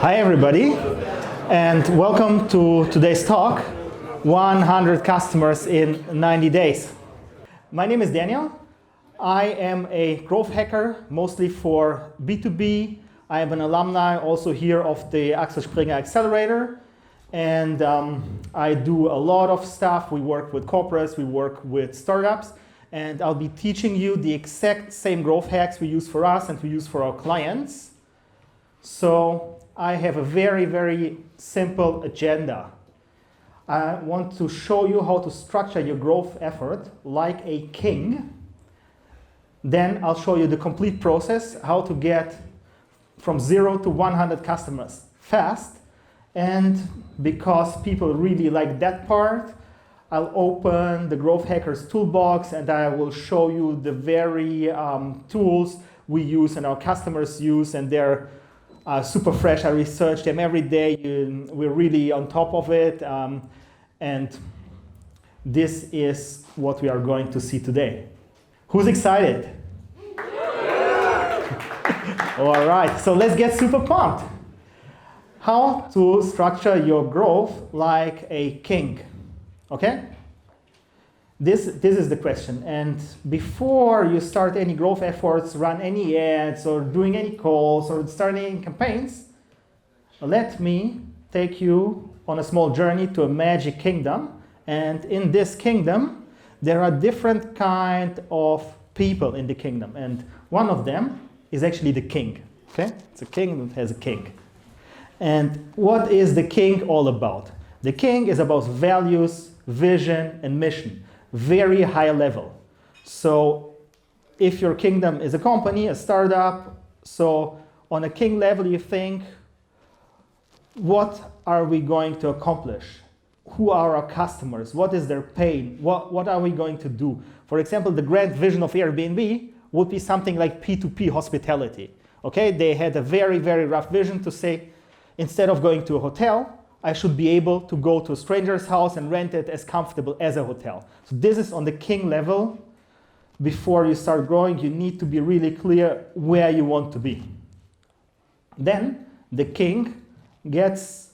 Hi everybody, and welcome to today's talk, 100 customers in 90 days. My name is Daniel. I am a growth hacker, mostly for B2B. I am an alumni also here of the Axel Accelerator, and I do a lot of stuff. We work with corporates, we work with startups, and I'll be teaching you the exact same growth hacks we use for us and we use for our clients. So I have a very, very simple agenda. I want to show you how to structure your growth effort like a king. Then I'll show you the complete process, how to get from 0 to 100 customers fast. And because people really like that part, I'll open the Growth Hackers Toolbox and I will show you the very tools we use and our customers use, and they're super fresh. I research them every day. We're really on top of it. And this is what we are going to see today. Who's excited? All right, so let's get super pumped. How to structure your growth like a king, okay? This is the question. And before you start any growth efforts, run any ads, or doing any calls, or starting any campaigns, let me take you on a small journey to a magic kingdom. And in this kingdom, there are different kind of people in the kingdom. And one of them is actually the king, okay? It's a king that has a king. And what is the king all about? The king is about values, vision, and mission. Very high level. So if your kingdom is a company, a startup, so on a king level you think, what are we going to accomplish? Who are our customers? What is their pain? What are we going to do? For example, the grand vision of Airbnb would be something like P2P hospitality. Okay, they had a very, very rough vision to say, instead of going to a hotel, I should be able to go to a stranger's house and rent it as comfortable as a hotel. So this is on the king level. Before you start growing, you need to be really clear where you want to be. Then the king gets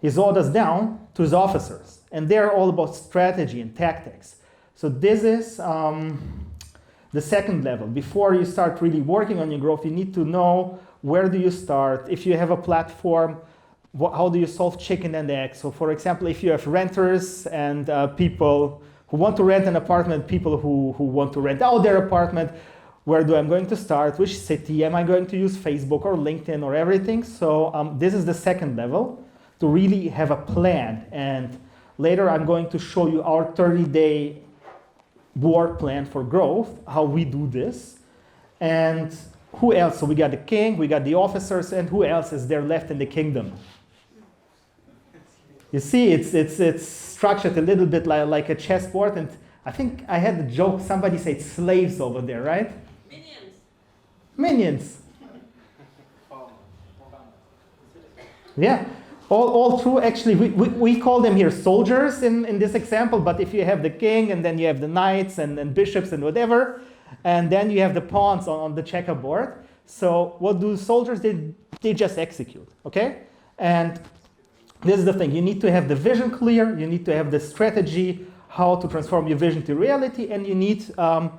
his orders down to his officers, and they're all about strategy and tactics. So this is the second level. Before you start really working on your growth, you need to know where do you start. If you have a platform, how do you solve chicken and egg? So for example, if you have renters and people who want to rent an apartment, people who want to rent out their apartment, where do I going to start? Which city? Am I going to use Facebook or LinkedIn or everything? So this is the second level, to really have a plan. And later I'm going to show you our 30-day work plan for growth, how we do this. And who else? So we got the king, we got the officers, and who else is there left in the kingdom? You see, it's structured a little bit like a chessboard, and I think I had the joke, somebody said slaves over there, right? Minions. Minions. Yeah, all true. Actually, we call them here soldiers in this example, but if you have the king, and then you have the knights and bishops and whatever, and then you have the pawns on the checkerboard. So what do soldiers? They just execute, okay? And this is the thing, you need to have the vision clear, you need to have the strategy, how to transform your vision to reality, and you need to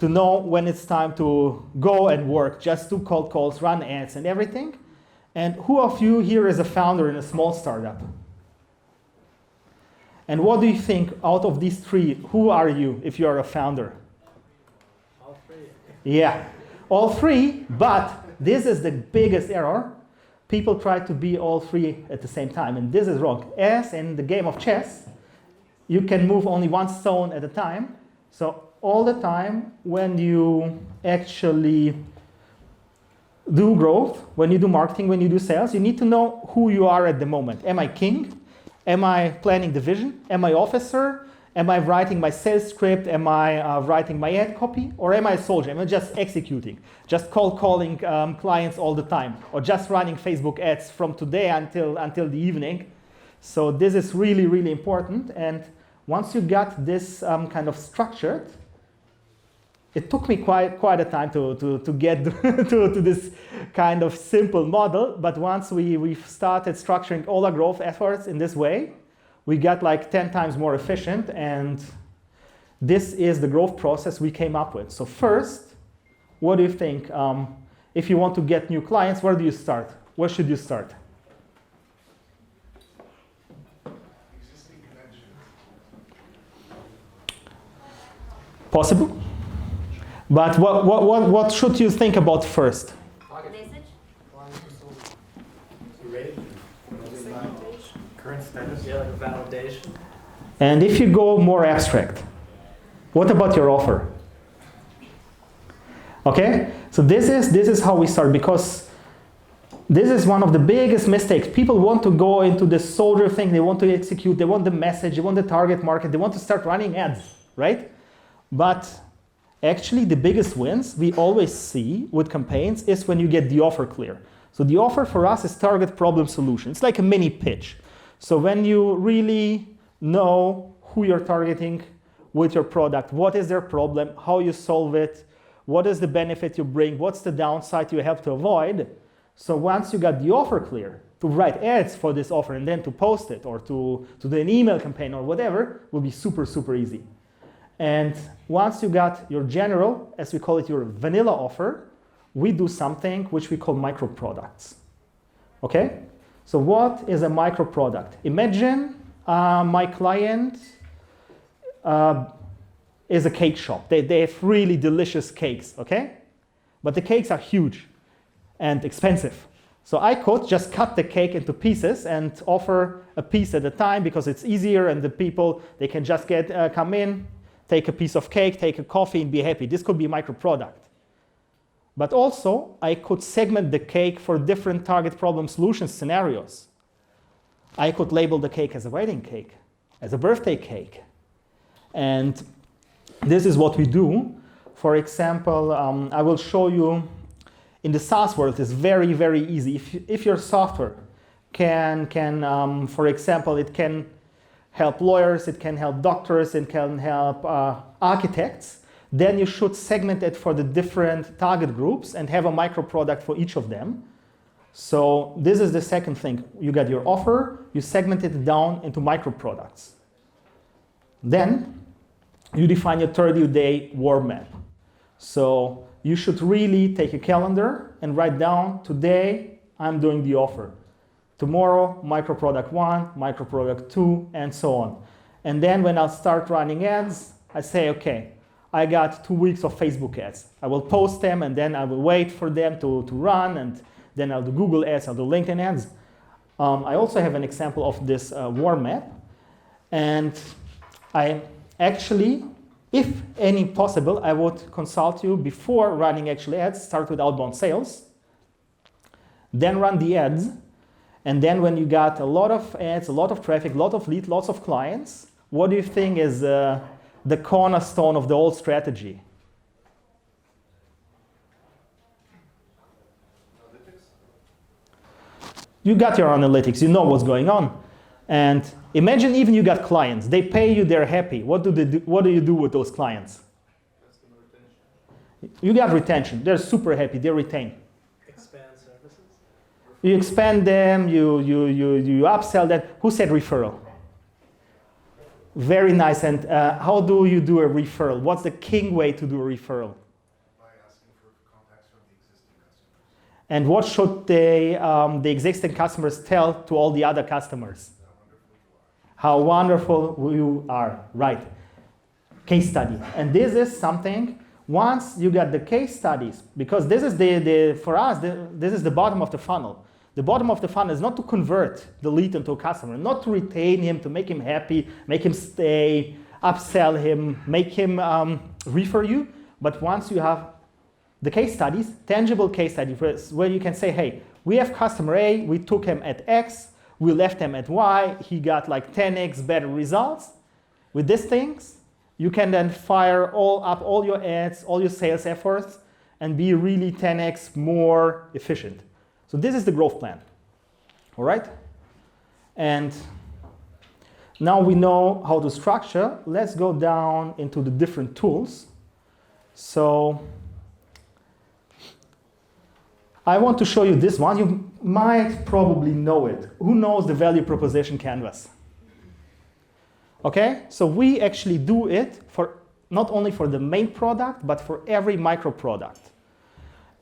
know when it's time to go and work, just do cold calls, run ads and everything. And who of you here is a founder in a small startup? And what do you think out of these three, who are you if you are a founder? All three. Yeah, all three, but this is the biggest error. People try to be all three at the same time, and this is wrong. As in the game of chess, you can move only one stone at a time. So all the time when you actually do growth, when you do marketing, when you do sales, you need to know who you are at the moment. Am I king? Am I planning the vision? Am I officer? Am I writing my sales script? Am I writing my ad copy? Or am I a soldier? Am I just executing? Just calling clients all the time? Or just running Facebook ads from today until the evening? So this is really, really important. And once you got this kind of structured, it took me quite a time to get to this kind of simple model, but once we started structuring all our growth efforts in this way, we got like 10 times more efficient, and this is the growth process we came up with. So first, what do you think? If you want to get new clients, where do you start? Where should you start? Existing connections. Possible? But what should you think about first? Message? Rating. Current status. Yeah, like a validation. And if you go more abstract, what about your offer? Okay, so this is how we start, because this is one of the biggest mistakes. People want to go into the soldier thing, they want to execute, they want the message, they want the target market, they want to start running ads, right? But actually the biggest wins we always see with campaigns is when you get the offer clear. So the offer for us is target problem solution. It's like a mini pitch. So when you really know who you're targeting with your product, what is their problem, how you solve it, what is the benefit you bring, what's the downside you have to avoid. So once you got the offer clear, to write ads for this offer and then to post it or to do an email campaign or whatever will be super, super easy. And once you got your general, as we call it, your vanilla offer, we do something which we call micro products. Okay? So what is a micro product? Imagine my client is a cake shop. They have really delicious cakes, okay? But the cakes are huge and expensive. So I could just cut the cake into pieces and offer a piece at a time because it's easier, and the people, they can just come in, take a piece of cake, take a coffee, and be happy. This could be a micro product. But also, I could segment the cake for different target problem solution scenarios. I could label the cake as a wedding cake, as a birthday cake. And this is what we do. For example, I will show you in the SaaS world, it's very, very easy. If your software can for example, it can help lawyers, it can help doctors, it can help architects, then you should segment it for the different target groups and have a micro product for each of them. So this is the second thing. You got your offer, you segment it down into micro products. Then you define your 30-day war map. So you should really take a calendar and write down, today I'm doing the offer. Tomorrow, micro product 1, micro product 2, and so on. And then when I'll start running ads, I say, okay, I got 2 weeks of Facebook ads. I will post them, and then I will wait for them to run, and then I'll do Google ads, I'll do LinkedIn ads. I also have an example of this war map. And I actually, if any possible, I would consult you before running actual ads. Start with outbound sales, then run the ads, and then when you got a lot of ads, a lot of traffic, a lot of leads, lots of clients, what do you think is the cornerstone of the whole strategy? You got your analytics, you know what's going on. And imagine even you got clients, they pay you, they're happy. What do you do with those clients? You got retention, they're super happy, they retain. Expand services. You expand them, you upsell them. Who said referral? Very nice. And how do you do a referral? What's the king way to do a referral? By asking for contacts from the existing customers. And what should the existing customers tell to all the other customers? How wonderful you are, right? Case study. And this is something, once you get the case studies, because this is for us, this is the bottom of the funnel. The bottom of the funnel is not to convert the lead into a customer, not to retain him, to make him happy, make him stay, upsell him, make him refer you. But once you have the case studies, tangible case studies, where you can say, hey, we have customer A, we took him at X, we left him at Y, he got like 10x better results. With these things, you can then fire all your ads, all your sales efforts, and be really 10x more efficient. So this is the growth plan, all right? And now we know how to structure. Let's go down into the different tools. So I want to show you this one. You might probably know it. Who knows the value proposition canvas? Okay, so we actually do it for not only for the main product, but for every micro product.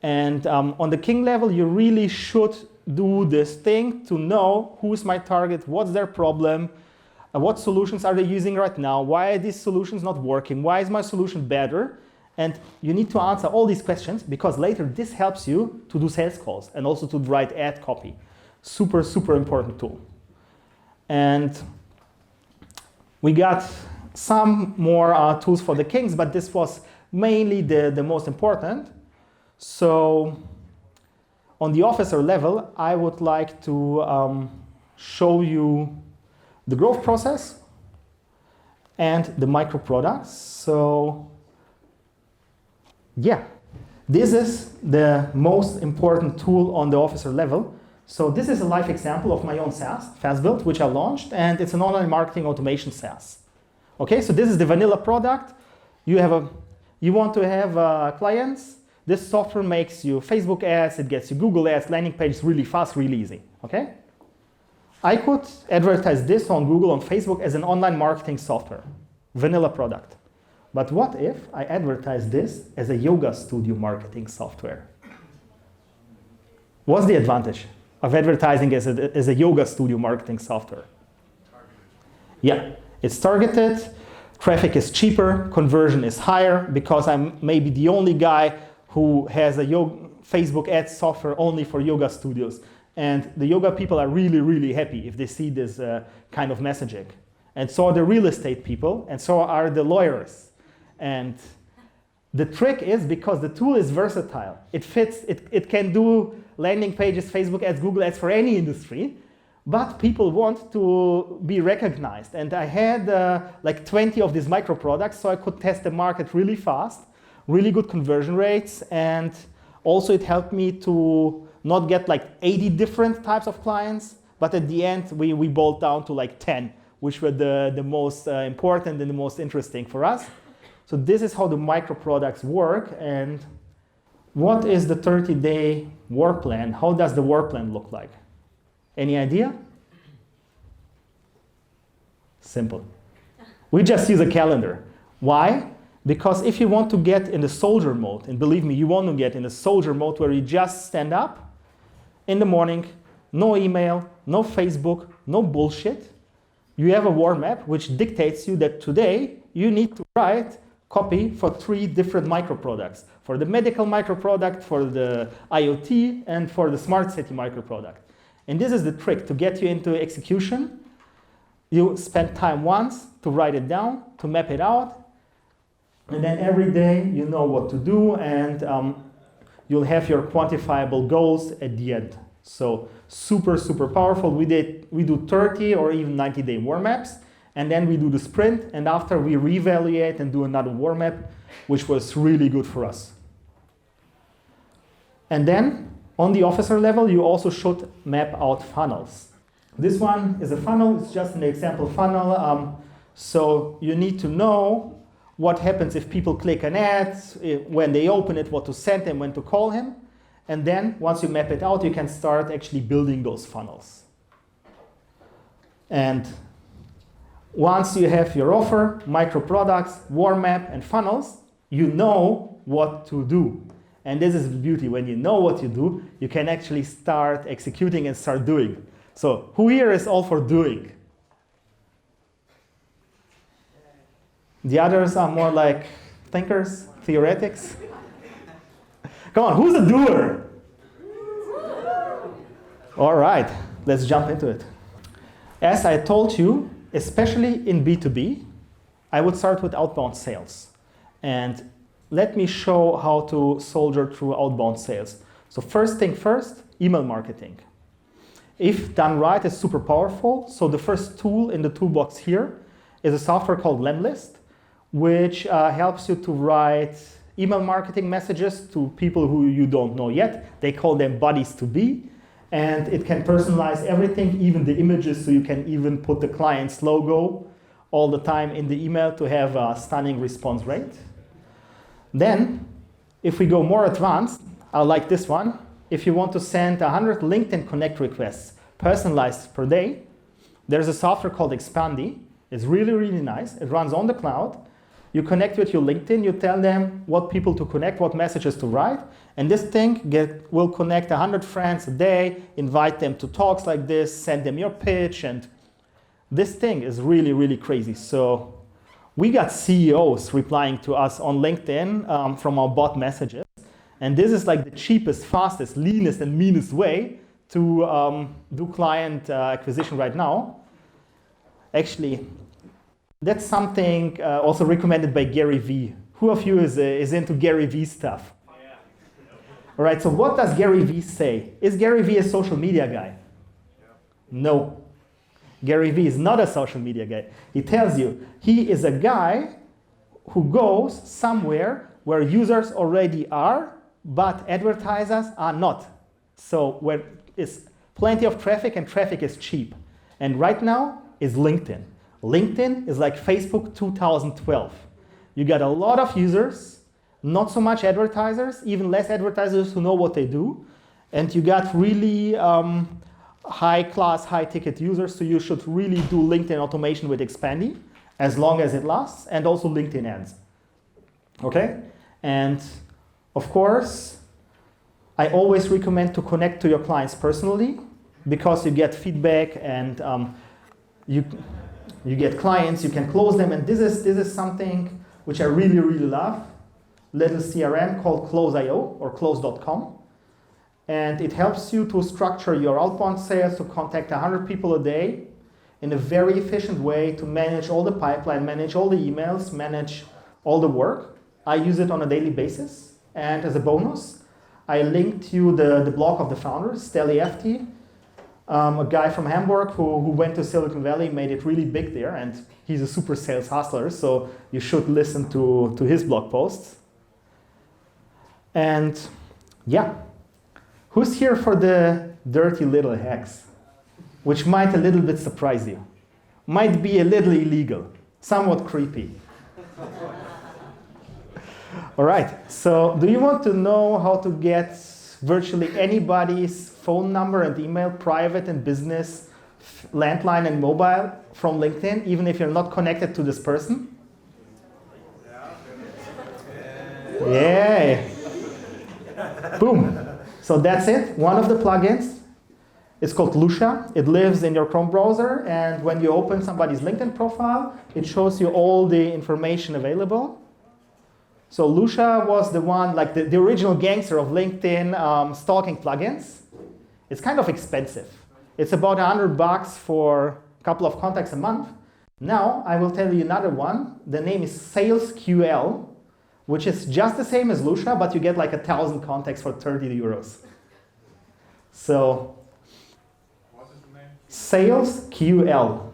And on the king level, you really should do this thing to know who's my target, what's their problem, what solutions are they using right now, why are these solutions not working, why is my solution better? And you need to answer all these questions because later this helps you to do sales calls and also to write ad copy. Super, super important tool. And we got some more tools for the kings, but this was mainly the most important. So on the officer level, I would like to show you the growth process and the micro products. So yeah, this is the most important tool on the officer level. So this is a live example of my own SaaS, fast build, which I launched, and it's an online marketing automation SaaS. Okay, so this is the vanilla product. You want to have clients. This software makes you Facebook ads, it gets you Google ads, landing pages really fast, really easy. Okay? I could advertise this on Google, on Facebook as an online marketing software, vanilla product. But what if I advertise this as a yoga studio marketing software? What's the advantage of advertising as a yoga studio marketing software? Yeah, it's targeted, traffic is cheaper, conversion is higher because I'm maybe the only guy who has a Facebook ads software only for yoga studios. And the yoga people are really, really happy if they see this kind of messaging. And so are the real estate people, and so are the lawyers. And the trick is because the tool is versatile. It fits, it can do landing pages, Facebook ads, Google ads for any industry, but people want to be recognized. And I had like 20 of these micro products, so I could test the market really fast, really good conversion rates, and also it helped me to not get like 80 different types of clients, but at the end we boiled down to like 10, which were the most important and the most interesting for us. So this is how the micro products work. And what is the 30-day work plan? How does the work plan look like? Any idea? Simple. We just use a calendar. Why? Because if you want to get in the soldier mode, and believe me, you want to get in the soldier mode where you just stand up in the morning, no email, no Facebook, no bullshit. You have a warm app which dictates you that today you need to write copy for 3 different micro products. For the medical micro product, for the IoT, and for the smart city micro product. And this is the trick to get you into execution. You spend time once to write it down, to map it out, and then every day you know what to do, and you'll have your quantifiable goals at the end. So super, super powerful. We do 30 or even 90-day warm-ups, and then we do the sprint, and after we reevaluate and do another warm-up, which was really good for us. And then on the officer level, you also should map out funnels. This one is a funnel. It's just an example funnel. So you need to know what happens if people click an ad, when they open it, what to send them, when to call him. And then once you map it out, you can start actually building those funnels. And once you have your offer, micro products, warm map, and funnels, you know what to do. And this is the beauty. When you know what you do, you can actually start executing and start doing. So who here is all for doing? The others are more like thinkers, theoretics. Come on, who's a doer? All right, let's jump into it. As I told you, especially in B2B, I would start with outbound sales. And let me show how to soldier through outbound sales. So first thing first, email marketing. If done right, it's super powerful. So the first tool in the toolbox here is a software called Levelev, which helps you to write email marketing messages to people who you don't know yet. They call them buddies to be. And it can personalize everything, even the images, so you can even put the client's logo all the time in the email to have a stunning response rate. Then, if we go more advanced, I like this one. If you want to send 100 LinkedIn Connect requests personalized per day, there's a software called Expandy. It's really, really nice. It runs on the cloud. You connect with your LinkedIn, you tell them what people to connect, what messages to write, and this thing will connect 100 friends a day, invite them to talks like this, send them your pitch, and this thing is really, really crazy. So we got CEOs replying to us on LinkedIn from our bot messages, and this is like the cheapest, fastest, leanest, and meanest way to do client acquisition right now. Actually, that's something also recommended by Gary Vee. Who of you is into Gary Vee stuff? Yeah. All right, so what does Gary Vee say? Is Gary Vee a social media guy? Yeah. No. Gary Vee is not a social media guy. He tells you he is a guy who goes somewhere where users already are, but advertisers are not. So where is plenty of traffic and traffic is cheap. And right now is LinkedIn. LinkedIn is like Facebook 2012. You got a lot of users, not so much advertisers, even less advertisers who know what they do. And you got really high-class, high-ticket users, so you should really do LinkedIn automation with Expandy as long as it lasts, and also LinkedIn ads. Okay? And of course, I always recommend to connect to your clients personally because you get feedback and you get clients, you can close them, and this is something which I really, really love. Little CRM called Close.io or Close.com. And it helps you to structure your outbound sales, to contact 100 people a day in a very efficient way, to manage all the pipeline, manage all the emails, manage all the work. I use it on a daily basis. And as a bonus, I linked you the blog of the founder, Steli Efti, a guy from Hamburg who went to Silicon Valley, made it really big there, and he's a super sales hustler, so you should listen to his blog posts. And yeah, who's here for the dirty little hacks, which might a little bit surprise you, might be a little illegal, somewhat creepy. All right, so do you want to know how to get virtually anybody's phone number and email, private and business, landline and mobile from LinkedIn, even if you're not connected to this person? Yay! Boom. So that's it. One of the plugins is called Lucia. It lives in your Chrome browser, and when you open somebody's LinkedIn profile, it shows you all the information available. So Lucia was the one, like the original gangster of LinkedIn stalking plugins. It's kind of expensive. It's about $100 for a couple of contacts a month. Now I will tell you another one. The name is SalesQL, which is just the same as Lucia, but you get like 1,000 contacts for 30 euros. So, What is the name? SalesQL.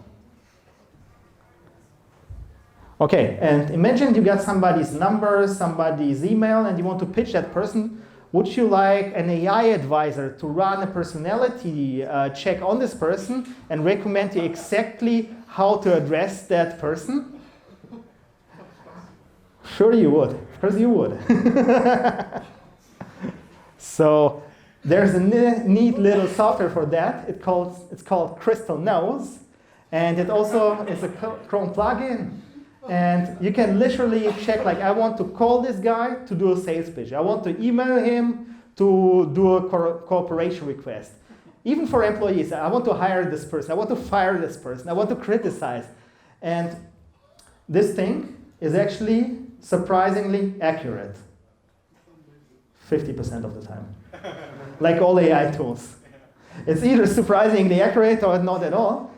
Okay, and imagine you got somebody's number, somebody's email, and you want to pitch that person. Would you like an AI advisor to run a personality check on this person and recommend you exactly how to address that person? Sure you would. Of course you would. So there's a neat little software for that. It's called Crystal Knows, and it also is a Chrome plugin. And you can literally check, like, I want to call this guy to do a sales pitch. I want to email him to do a cooperation request. Even for employees, I want to hire this person. I want to fire this person. I want to criticize. And this thing is actually surprisingly accurate. 50% of the time. Like all AI tools. It's either surprisingly accurate or not at all.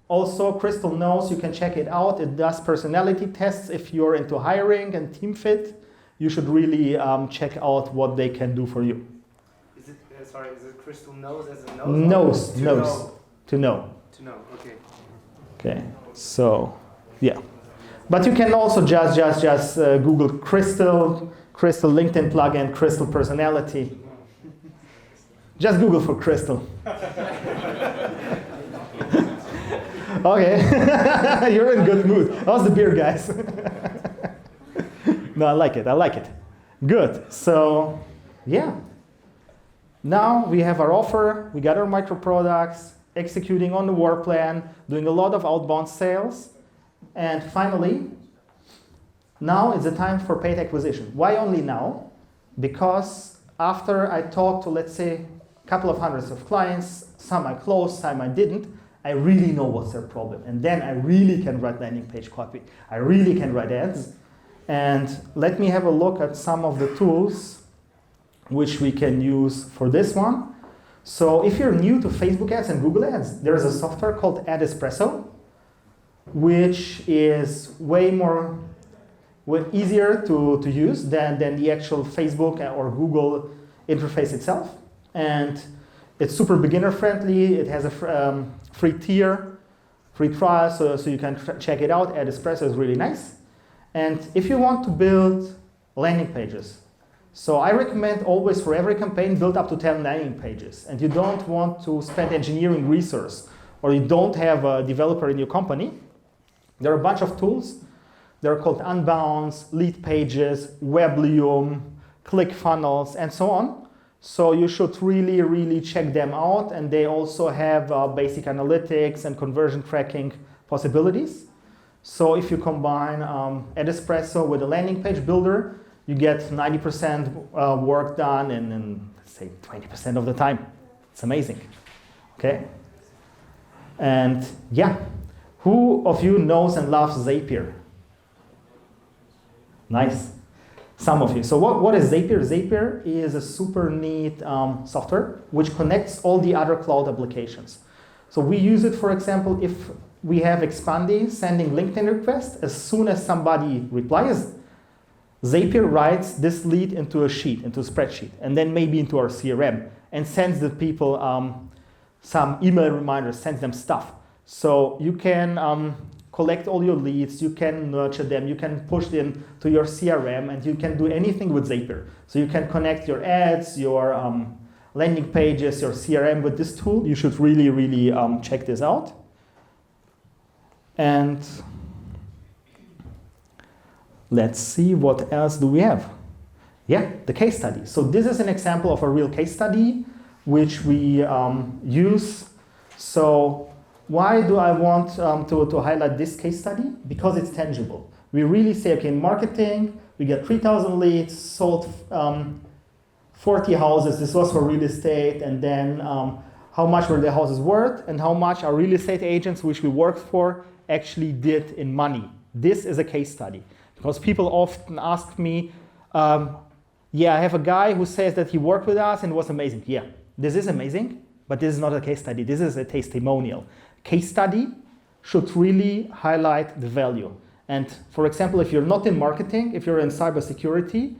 Also, Crystal Knows, you can check it out. It does personality tests. If you're into hiring and team fit, you should really check out what they can do for you. Is it, is it Crystal Knows as a nose? To know. To know, okay. Okay, so, yeah. But you can also just Google Crystal LinkedIn plugin, Crystal personality. Just Google for Crystal. Okay, you're in good mood. How's the beer, guys? No, I like it. I like it. Good. So, yeah. Now we have our offer. We got our micro products, executing on the work plan, doing a lot of outbound sales. And finally, now is the time for paid acquisition. Why only now? Because after I talked to, let's say, a couple of hundreds of clients, some I closed, some I didn't, I really know what's their problem. And then I really can write landing page copy. I really can write ads. And let me have a look at some of the tools which we can use for this one. So if you're new to Facebook ads and Google ads, there's a software called Ad Espresso, which is way easier to use than the actual Facebook or Google interface itself. And it's super beginner friendly. It has a free tier, free trial, so you can check it out. Ad Espresso is really nice. And if you want to build landing pages, so I recommend always for every campaign build up to 10 landing pages. And you don't want to spend engineering resource, or you don't have a developer in your company, there are a bunch of tools. They're called Unbounce, Lead Pages, Weblium, ClickFunnels, and so on. So you should really, really check them out. And they also have basic analytics and conversion tracking possibilities. So if you combine Ad Espresso with a landing page builder, you get 90% work done in, let's say, 20% of the time. It's amazing. Okay? And yeah, who of you knows and loves Zapier? Nice. Some of you. So what is Zapier? Zapier is a super neat software which connects all the other cloud applications. So we use it, for example, if we have Expandi sending LinkedIn requests, as soon as somebody replies, Zapier writes this lead into a sheet, into a spreadsheet, and then maybe into our CRM, and sends the people some email reminders, sends them stuff. So you can collect all your leads, you can nurture them, you can push them to your CRM, and you can do anything with Zapier. So you can connect your ads, your landing pages, your CRM with this tool. You should really, really check this out. And let's see, what else do we have? Yeah, the case study. So this is an example of a real case study which we use. So why do I want to highlight this case study? Because it's tangible. We really say, okay, in marketing, we get 3,000 leads, sold 40 houses. This was for real estate. And then how much were the houses worth and how much our real estate agents, which we worked for, actually did in money. This is a case study. Because people often ask me, yeah, I have a guy who says that he worked with us and it was amazing. Yeah, this is amazing, but this is not a case study. This is a testimonial. Case study should really highlight the value. And for example, if you're not in marketing, if you're in cybersecurity,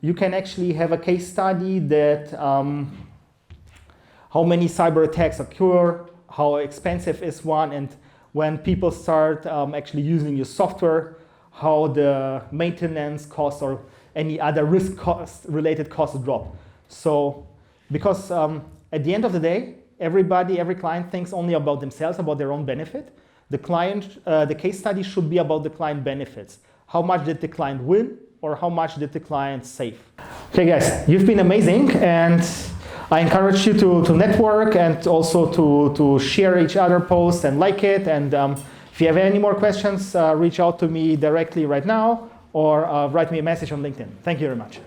you can actually have a case study that how many cyber attacks occur, how expensive is one, and when people start actually using your software, how the maintenance costs or any other risk costs, related costs drop. So, because at the end of the day, every client thinks only about themselves, about their own benefit. The case study should be about the client benefits. How much did the client win, or how much did the client save? Okay, guys, you've been amazing, and I encourage you to network and also to share each other posts and like it. And if you have any more questions, reach out to me directly right now or write me a message on LinkedIn. Thank you very much.